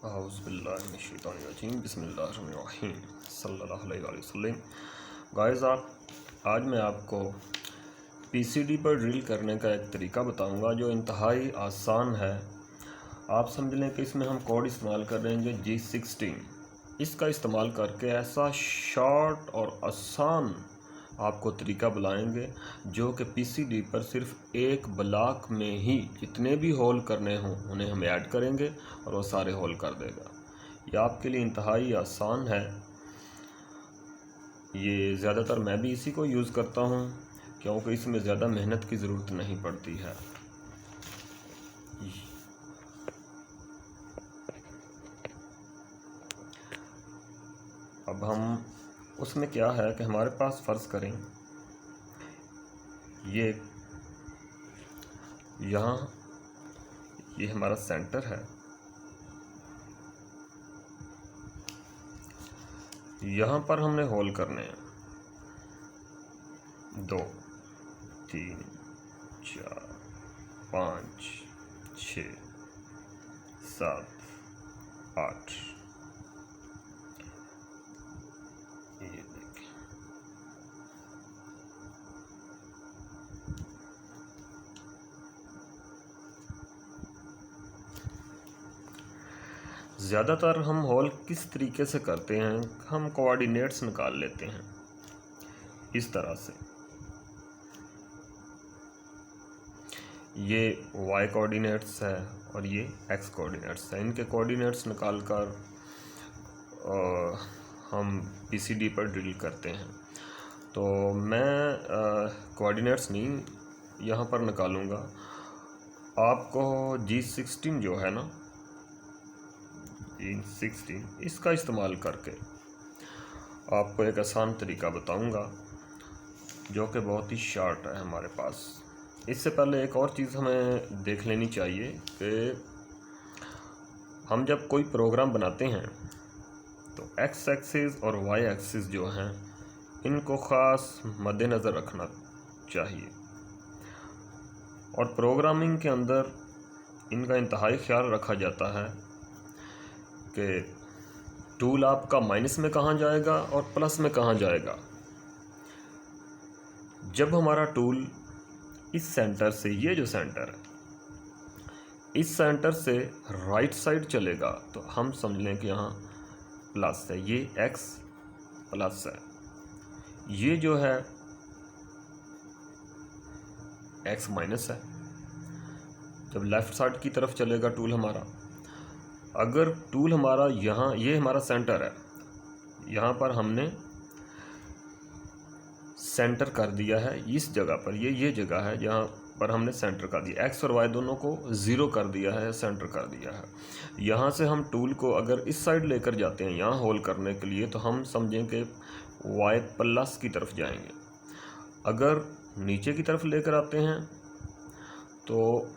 औज़ुबिल्लाहिमिनश्शैतानिर्रजीम बिस्मिल्लाहिर्रहमानिर्रहीम सल्लल्लाहु अलैहि वसल्लम। गाइस, आज मैं आपको पीसीडी पर ड्रिल करने का एक तरीका बताऊंगा जो इंतहाई आसान है। आप समझ लें कि इसमें हम कोड इस्तेमाल कर रहे हैं जो G16। इसका इस्तेमाल करके ऐसा शॉर्ट और आसान आपको तरीका बुलाएंगे जो कि पीसीडी पर सिर्फ एक ब्लॉक में ही जितने भी होल करने हों उन्हें हम ऐड करेंगे और वो सारे होल कर देगा। ये आपके लिए इंतहाई आसान है। ये ज़्यादातर मैं भी इसी को यूज़ करता हूँ क्योंकि इसमें ज़्यादा मेहनत की ज़रूरत नहीं पड़ती है। अब हम उसमें क्या है कि हमारे पास फ़र्ज़ करें ये हमारा सेंटर है। यहाँ पर हमने होल करने हैं 2 3 4 5 6 7 8। ये देखें, ज़्यादातर हम होल किस तरीके से करते हैं, हम कोऑर्डिनेट्स निकाल लेते हैं इस तरह से। ये y कोऑर्डिनेट्स है और ये x कोऑर्डिनेट्स है। इनके कोऑर्डिनेट्स निकाल कर हम पीसीडी पर ड्रिल करते हैं। तो मैं कोऑर्डिनेट्स नहीं यहाँ पर निकालूँगा। आपको G16 जो है ना, G16 इसका इस्तेमाल करके आपको एक आसान तरीका बताऊँगा जो कि बहुत ही शॉर्ट है हमारे पास। इससे पहले एक और चीज़ हमें देख लेनी चाहिए कि हम जब कोई प्रोग्राम बनाते हैं तो एक्स एक्सिस और वाई एक्सिस जो हैं इनको ख़ास मद्देनज़र रखना चाहिए और प्रोग्रामिंग के अंदर इनका इंतहाई ख्याल रखा जाता है कि टूल आपका माइनस में कहाँ जाएगा और प्लस में कहाँ जाएगा। जब हमारा टूल इस सेंटर से, ये जो सेंटर है, इस सेंटर से राइट साइड चलेगा तो हम समझ लें कि यहाँ प्लस है, ये x प्लस है। ये जो है x माइनस है। जब लेफ़्ट साइड की तरफ चलेगा टूल हमारा, अगर टूल हमारा यहाँ, ये हमारा सेंटर है, यहाँ पर हमने सेंटर कर दिया है इस जगह पर। ये जगह है जहाँ पर हमने सेंटर कर दिया, एक्स और वाई दोनों को ज़ीरो कर दिया है, सेंटर कर दिया है। यहाँ से हम टूल को अगर इस साइड लेकर जाते हैं यहाँ होल करने के लिए तो हम समझें कि वाई प्लस की तरफ जाएंगे। अगर नीचे की तरफ लेकर आते हैं तो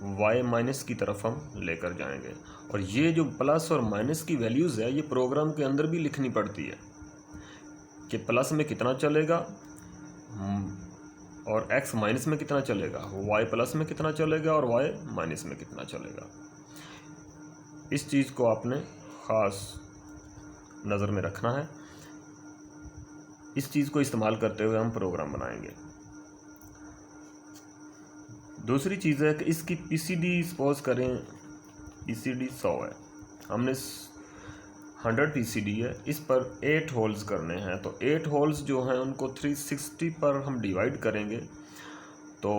वाई माइनस की तरफ हम लेकर जाएंगे। और ये जो प्लस और माइनस की वैल्यूज़ है ये प्रोग्राम के अंदर भी लिखनी पड़ती है कि प्लस में कितना चलेगा और x माइनस में कितना चलेगा, y प्लस में कितना चलेगा और y माइनस में कितना चलेगा। इस चीज़ को आपने ख़ास नज़र में रखना है। इस चीज़ को इस्तेमाल करते हुए हम प्रोग्राम बनाएंगे। दूसरी चीज़ है कि इसकी पीसीडी सपोज करें पीसीडी 100 है, हमने 100 पीसीडी है, इस पर 8 होल्स करने हैं। तो 8 होल्स जो हैं उनको 360 पर हम डिवाइड करेंगे तो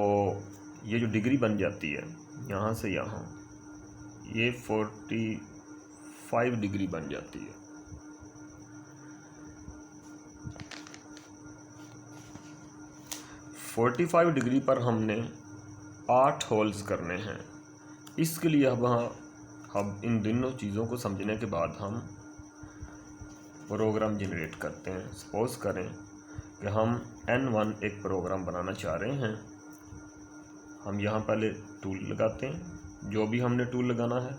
ये जो डिग्री बन जाती है यहाँ से यहाँ, ये 45 डिग्री बन जाती है। फोर्टी 45 डिग्री पर हमने 8 होल्स करने हैं। इसके लिए अब इन दोनों चीज़ों को समझने के बाद हम प्रोग्राम जनरेट करते हैं। सपोज करें कि हम N1 एक प्रोग्राम बनाना चाह रहे हैं। हम यहाँ पहले टूल लगाते हैं, जो भी हमने टूल लगाना है।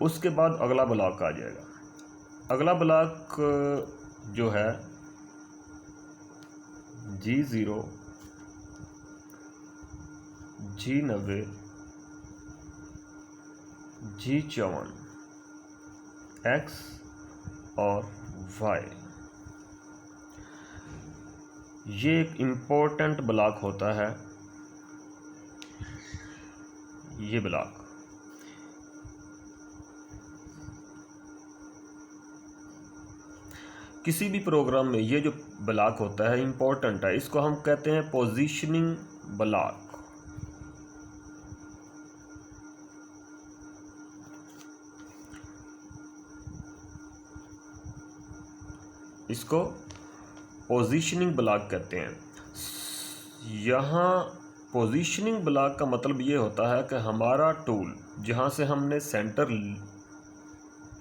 उसके बाद अगला ब्लॉक आ जाएगा। अगला ब्लॉक जो है G0 G90 G54 X और Y, ये एक इम्पोर्टेंट ब्लॉक होता है। ये ब्लॉक किसी भी प्रोग्राम में ये जो ब्लॉक होता है इम्पोर्टेंट है, इसको हम कहते हैं पोजीशनिंग ब्लॉक। इसको पोजीशनिंग ब्लॉक कहते हैं। यहाँ पोजीशनिंग ब्लॉक का मतलब ये होता है कि हमारा टूल जहाँ से हमने सेंटर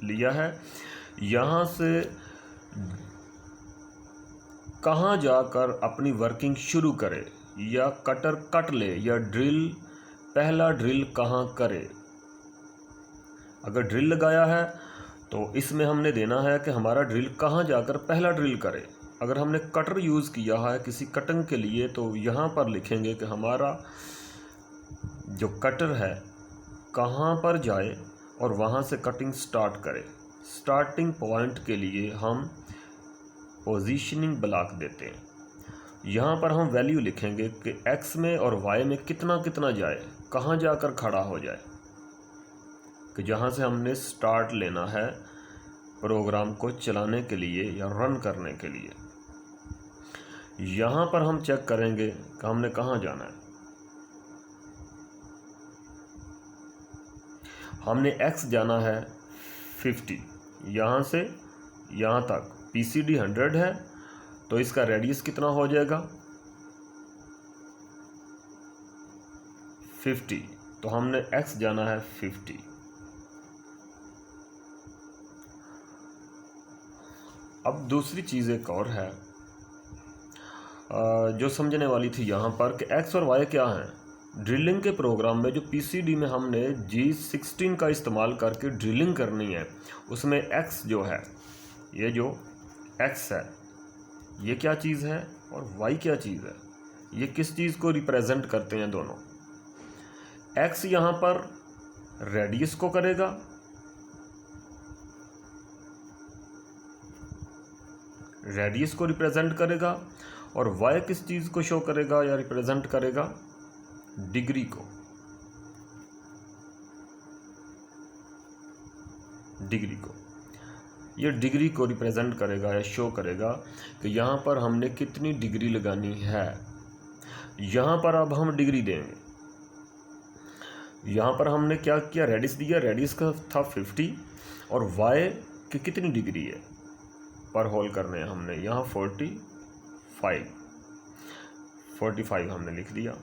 लिया है, यहाँ से कहाँ जाकर अपनी वर्किंग शुरू करे, या कटर कट ले, या ड्रिल पहला ड्रिल कहाँ करे। अगर ड्रिल लगाया है तो इसमें हमने देना है कि हमारा ड्रिल कहाँ जाकर पहला ड्रिल करे। अगर हमने कटर यूज़ किया है किसी कटिंग के लिए तो यहाँ पर लिखेंगे कि हमारा जो कटर है कहाँ पर जाए और वहाँ से कटिंग स्टार्ट करे। स्टार्टिंग पॉइंट के लिए हम पोजीशनिंग ब्लॉक देते हैं। यहाँ पर हम वैल्यू लिखेंगे कि एक्स में और वाई में कितना कितना जाए, कहाँ जाकर खड़ा हो जाए, कि जहाँ से हमने स्टार्ट लेना है प्रोग्राम को चलाने के लिए या रन करने के लिए। यहाँ पर हम चेक करेंगे कि हमने कहाँ जाना है। हमने x जाना है 50, यहाँ से यहाँ तक PCD 100 है, तो इसका रेडियस कितना हो जाएगा 50, तो हमने x जाना है 50। अब दूसरी चीज़ एक और है जो समझने वाली थी यहाँ पर कि x और y क्या हैं। ड्रिलिंग के प्रोग्राम में जो PCD में हमने G16 का इस्तेमाल करके ड्रिलिंग करनी है, उसमें x जो है, ये जो x है, ये क्या चीज़ है और y क्या चीज़ है, ये किस चीज़ को रिप्रेजेंट करते हैं दोनों। x यहाँ पर रेडियस को करेगा, रेडियस को रिप्रेजेंट करेगा, और y किस चीज़ को शो करेगा या रिप्रेजेंट करेगा, डिग्री को। डिग्री को, ये डिग्री को रिप्रेजेंट करेगा या शो करेगा कि यहाँ पर हमने कितनी डिग्री लगानी है। यहाँ पर अब हम डिग्री देंगे। यहाँ पर हमने क्या किया, रेडियस दिया, रेडियस का था 50 और y की कितनी डिग्री है पर होल करने हैं हमने, यहाँ 45 हमने लिख दिया।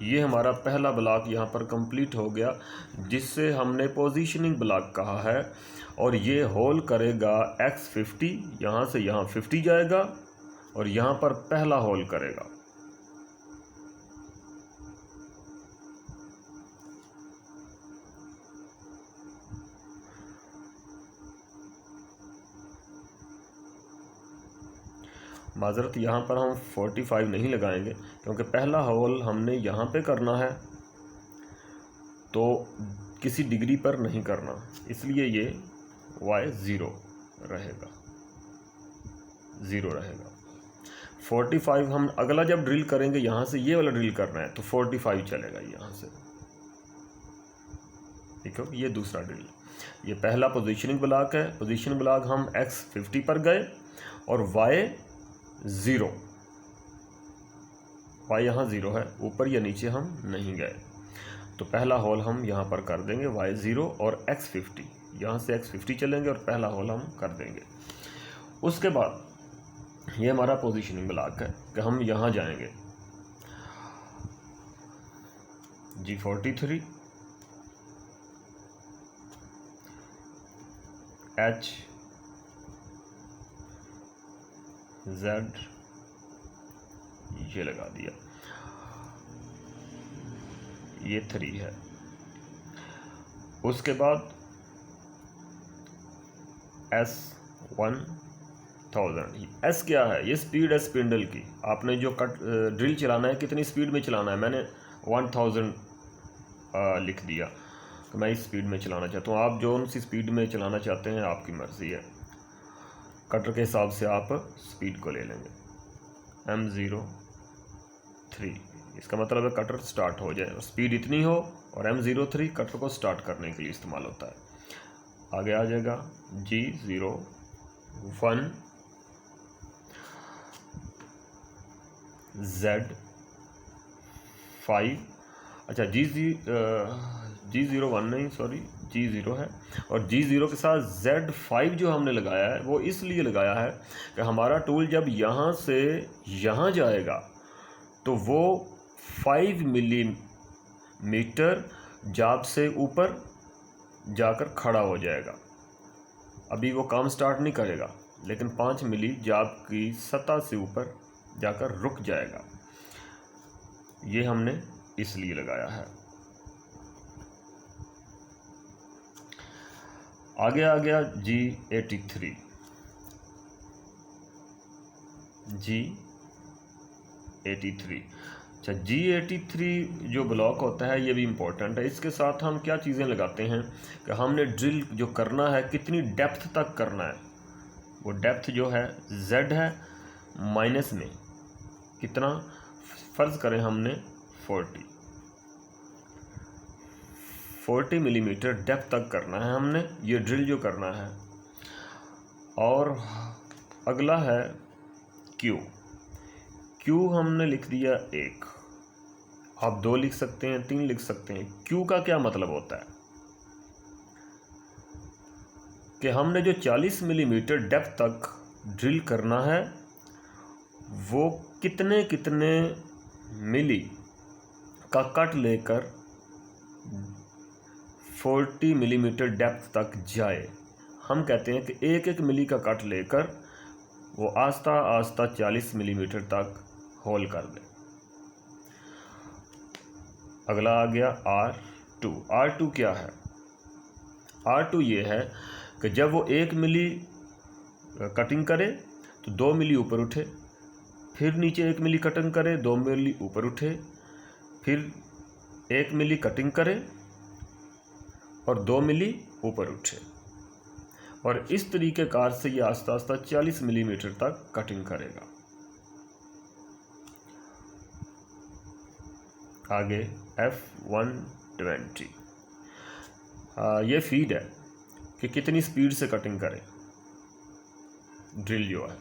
ये हमारा पहला ब्लॉक यहाँ पर कंप्लीट हो गया, जिससे हमने पोजीशनिंग ब्लॉक कहा है। और ये होल करेगा x50, यहाँ से यहाँ 50 जाएगा और यहाँ पर पहला होल करेगा। माजरत, यहाँ पर हम 45 नहीं लगाएंगे क्योंकि पहला होल हमने यहाँ पे करना है, तो किसी डिग्री पर नहीं करना, इसलिए ये y 0 रहेगा, 0 रहेगा। 45 हम अगला जब ड्रिल करेंगे, यहाँ से ये वाला ड्रिल करना है तो 45 चलेगा यहाँ से, ठीक है। ये दूसरा ड्रिल, ये पहला पोजीशनिंग ब्लॉक है। पोजीशनिंग ब्लॉक हम x 50 पर गए और y 0, y यहाँ 0 है, ऊपर या नीचे हम नहीं गए, तो पहला होल हम यहाँ पर कर देंगे y 0 और x 50, यहाँ से x 50 चलेंगे और पहला होल हम कर देंगे। उसके बाद ये हमारा पोजीशनिंग ब्लॉक है कि हम यहाँ जाएंगे G43 H Z, ये लगा दिया, ये 3 है। उसके बाद S1000, S क्या है, ये स्पीड है स्पिंडल की। आपने जो ड्रिल चलाना है कितनी स्पीड में चलाना है, मैंने 1000 लिख दिया। कि मैं इस स्पीड में चलाना चाहता हूँ। आप जो सी स्पीड में चलाना चाहते हैं आपकी मर्ज़ी है, कटर के हिसाब से आप स्पीड को ले लेंगे। M03 इसका मतलब है कटर स्टार्ट हो जाए, स्पीड इतनी हो, और M03 कटर को स्टार्ट करने के लिए इस्तेमाल होता है। आगे आ जाएगा G01 Z5, अच्छा G01 नहीं, सॉरी G0 है, और G0 के साथ Z5 जो हमने लगाया है वो इसलिए लगाया है कि हमारा टूल जब यहाँ से यहाँ जाएगा तो वो 5 मिलीमीटर जाब से ऊपर जाकर खड़ा हो जाएगा। अभी वो काम स्टार्ट नहीं करेगा, लेकिन 5 मिली जाब की सतह से ऊपर जाकर रुक जाएगा। ये हमने इसलिए लगाया है। आगे आ गया G83। अच्छा, G83 जो ब्लॉक होता है ये भी इम्पोर्टेंट है। इसके साथ हम क्या चीज़ें लगाते हैं कि हमने ड्रिल जो करना है कितनी डेप्थ तक करना है। वो डेप्थ जो है Z है, माइनस में कितना, फ़र्ज़ करें हमने 40 मिलीमीटर डेप्थ तक करना है हमने ये ड्रिल जो करना है। और अगला है Q हमने लिख दिया 1, आप 2 लिख सकते हैं, 3 लिख सकते हैं। Q का क्या मतलब होता है कि हमने जो 40 मिलीमीटर डेप्थ तक ड्रिल करना है वो कितने कितने मिली का कट लेकर 40 मिलीमीटर डेप्थ तक जाए। हम कहते हैं कि 1-1 मिली का कट लेकर वो आस्ता आस्ता 40 मिलीमीटर तक होल कर दे। अगला आ गया R2 क्या है? R2 ये है कि जब वो 1 मिली कटिंग करे तो 2 मिली ऊपर उठे, फिर नीचे 1 मिली कटिंग करे, 2 मिली ऊपर उठे, फिर 1 मिली कटिंग करे और 2 मिली ऊपर उठे, और इस तरीके कार से ये आस्ता आस्ता 40 मिलीमीटर तक कटिंग करेगा। आगे F120 ये फीड है कि कितनी स्पीड से कटिंग करे ड्रिल जो है।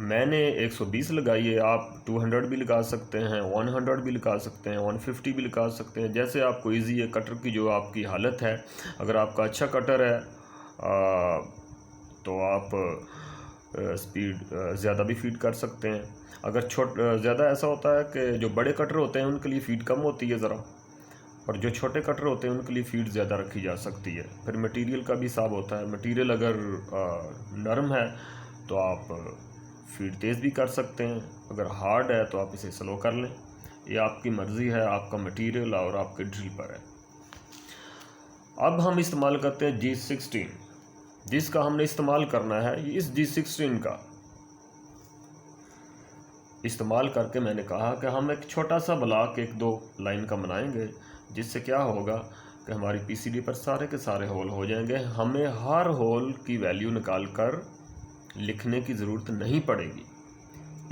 मैंने 120 लगाई है, आप 200 भी लगा सकते हैं, 100 भी लगा सकते हैं, 150 भी लगा सकते हैं, जैसे आपको इजी है। कटर की जो आपकी हालत है, अगर आपका अच्छा कटर है तो आप स्पीड ज़्यादा भी फीड कर सकते हैं। अगर ज़्यादा ऐसा होता है कि जो बड़े कटर होते हैं उनके लिए फ़ीड कम होती है ज़रा, और जो छोटे कटर होते हैं उनके लिए फ़ीड ज़्यादा रखी जा सकती है। फिर मटेरियल का भी हिसाब होता है, मटेरियल अगर नरम है तो आप फीड तेज़ भी कर सकते हैं, अगर हार्ड है तो आप इसे स्लो कर लें। ये आपकी मर्ज़ी है, आपका मटेरियल और आपके ड्रिल पर है। अब हम इस्तेमाल करते हैं G16, जिसका हमने इस्तेमाल करना है। इस G16 का इस्तेमाल करके मैंने कहा कि हम एक छोटा सा ब्लॉक 1-2 लाइन का बनाएंगे, जिससे क्या होगा कि हमारी PCD पर सारे के सारे होल हो जाएंगे। हमें हर होल की वैल्यू निकाल कर लिखने की ज़रूरत नहीं पड़ेगी,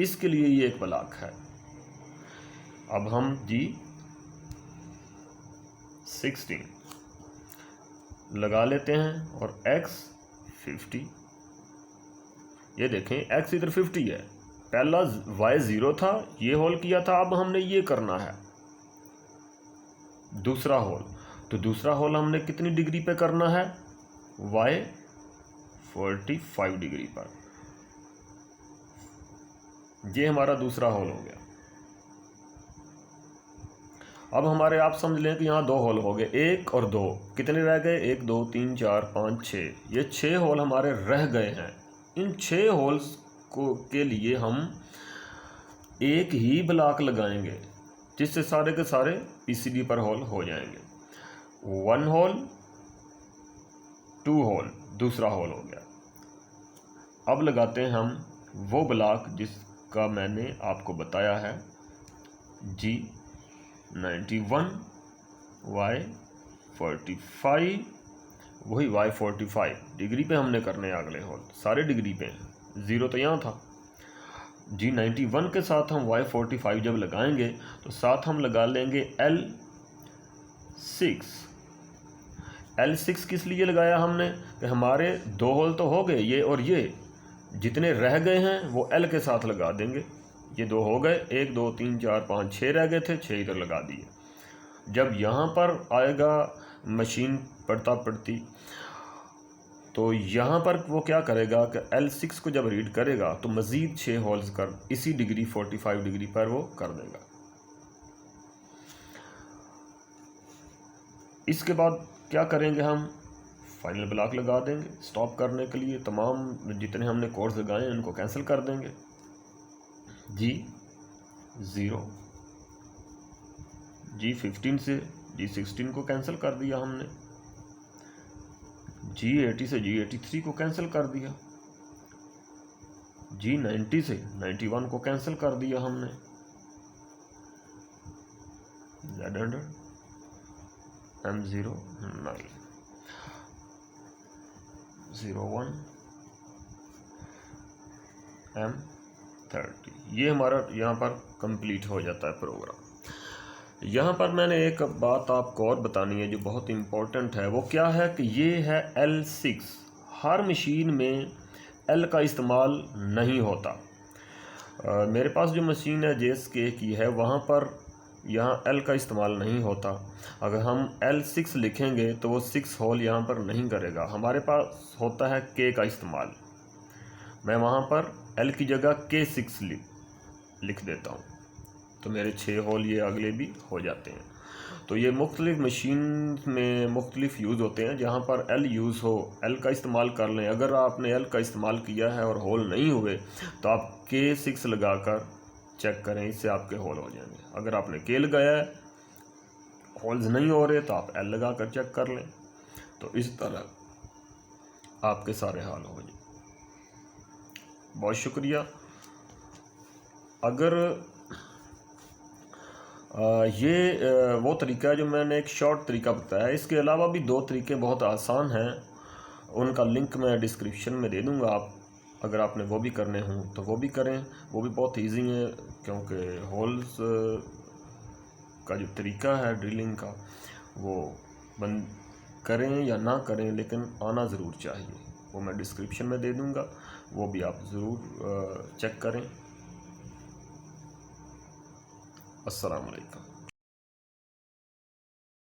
इसके लिए ये एक ब्लॉक है। अब हम G16 लगा लेते हैं और X50, ये देखें X इधर 50 है, पहला Y 0 था, ये होल किया था, अब हमने ये करना है दूसरा होल। तो दूसरा होल हमने कितनी डिग्री पे करना है? Y 45 डिग्री पर। ये हमारा दूसरा होल हो गया। अब हमारे आप समझ लें कि यहाँ 2 होल हो गए, 1 और 2, कितने रह गए? 1 2 3 4 5 6, ये 6 होल हमारे रह गए हैं। इन 6 होल्स के लिए हम एक ही ब्लॉक लगाएंगे, जिससे सारे के सारे PCD पर होल हो जाएंगे। 1 होल, 2 होल, दूसरा होल हो गया। अब लगाते हैं हम वो ब्लॉक जिसका मैंने आपको बताया है, G91Y 45 वही Y45 डिग्री पे हमने करने हैं अगले होल, सारे डिग्री पे हैं, 0 तो यहाँ था। G91 के साथ हम Y45 जब लगाएंगे तो साथ हम लगा लेंगे L6। L6 किस लिए लगाया हमने कि हमारे 2 होल तो हो गए, ये और ये जितने रह गए हैं वो L के साथ लगा देंगे। ये 2 हो गए, 1 2 3 4 5 6 रह गए थे, 6 इधर लगा दिए। जब यहाँ पर आएगा मशीन पढ़ती तो यहाँ पर वो क्या करेगा कि L6 को जब रीड करेगा तो मज़ीद 6 होल्स कर इसी डिग्री 45 डिग्री पर वो कर देगा। इसके बाद क्या करेंगे, हम फाइनल ब्लॉक लगा देंगे। स्टॉप करने के लिए तमाम जितने हमने कोड्स लगाए हैं उनको कैंसिल कर देंगे। G0 G15 से G16 को कैंसिल कर दिया हमने, G80 से G83 को कैंसिल कर दिया, G90 से 91 को कैंसिल कर दिया हमने, Z100 M09 01 M30। ये हमारा यहाँ पर कंप्लीट हो जाता है प्रोग्राम। यहाँ पर मैंने एक बात आपको और बतानी है जो बहुत इम्पोर्टेंट है। वो क्या है कि ये है L6। हर मशीन में L का इस्तेमाल नहीं होता। मेरे पास जो मशीन है JSK की है वहाँ पर यहाँ L का इस्तेमाल नहीं होता। अगर हम L6 लिखेंगे तो वो 6 होल यहाँ पर नहीं करेगा, हमारे पास होता है K का इस्तेमाल। मैं वहाँ पर L की जगह K6 लिख देता हूँ तो मेरे 6 होल ये अगले भी हो जाते हैं। तो ये मुख्तलिफ मशीन में मुख्तलिफ यूज़ होते हैं। जहाँ पर L यूज़ हो L का इस्तेमाल कर लें। अगर आपने L का इस्तेमाल किया है और होल नहीं हुए तो आप K6 लगाकर चेक करें, इससे आपके होल हो जाएंगे। अगर आपने K लगाया है होल्स नहीं हो रहे तो आप L लगा कर चेक कर लें। तो इस तरह आपके सारे हाल हो जाए। बहुत शुक्रिया। अगर ये वो तरीका है जो मैंने एक शॉर्ट तरीका बताया है, इसके अलावा भी 2 तरीके बहुत आसान हैं, उनका लिंक मैं डिस्क्रिप्शन में दे दूंगा। आप अगर आपने वो भी करने हों तो वो भी करें, वो भी बहुत इजी है। क्योंकि होल्स का जो तरीका है ड्रिलिंग का वो बंद करें या ना करें लेकिन आना ज़रूर चाहिए। वो मैं डिस्क्रिप्शन में दे दूंगा, वो भी आप ज़रूर चेक करें। अस्सलाम वालेकुम।